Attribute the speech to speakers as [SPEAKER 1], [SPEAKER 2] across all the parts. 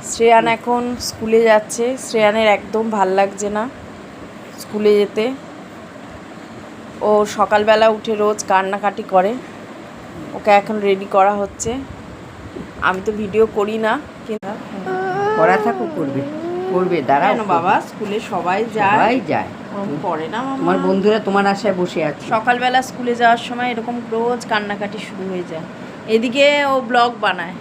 [SPEAKER 1] শ্রেয়ান এখন স্কুলে যাচ্ছে। শ্রেয়ানের একদম ভাল লাগছে না স্কুলে যেতে। ও সকালবেলা উঠে রোজ কান্নাকাটি করে। ওকে এখন রেডি করা হচ্ছে। আমি তো ভিডিও করি না, কিন্তু
[SPEAKER 2] পড়া থাকুক করবে করবে দাঁড়াও।
[SPEAKER 1] কেন বাবা, স্কুলে সবাই যায়।
[SPEAKER 2] সবাই যায়,
[SPEAKER 1] পড়ে না মামা?
[SPEAKER 2] তোমার বন্ধুরা তোমার আশায় বসে আছে।
[SPEAKER 1] সকালবেলা স্কুলে যাওয়ার সময় এরকম রোজ কান্নাকাটি শুরু হয়ে যায়। এদিকে ও ব্লগ বানায়।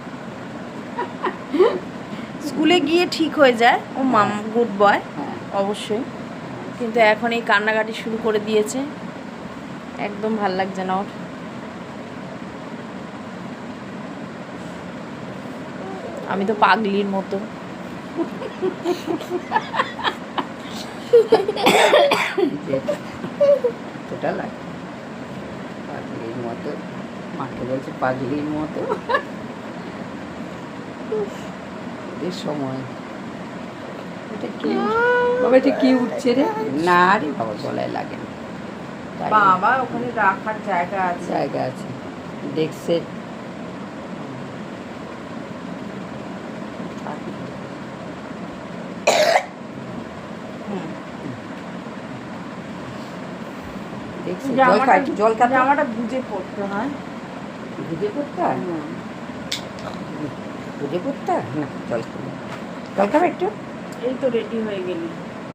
[SPEAKER 1] স্কুলে গিয়ে ঠিক হয়ে যায়, ও মাম গুড বয় অবশ্যই, কিন্তু এখন এই কান্নাকাটি শুরু করে দিয়েছে। একদম ভাল লাগছে না ওর। আমি তো পাগলির মতো।
[SPEAKER 2] ওটা লাগে পাগলির মতো, মাকে বলছে পাগলির মতো। ওদের সময় এটা কি বাবা, এটা কি উঠছে রে? না রে বাবা, গলায় লাগে না।
[SPEAKER 1] বাবা ওখানে রাখার জায়গা আছে।
[SPEAKER 2] জায়গা আছে, দেখছে। দেখছি জল খাই, জল খাতে
[SPEAKER 1] জামাটা বুঝে পড়তে হয়।
[SPEAKER 2] বুঝে পড়তে হয়, বুঝে পড়তে হয় না। জল খাবে, জল খাবে একটু।
[SPEAKER 1] এই তো রেডি হয়ে গেলি।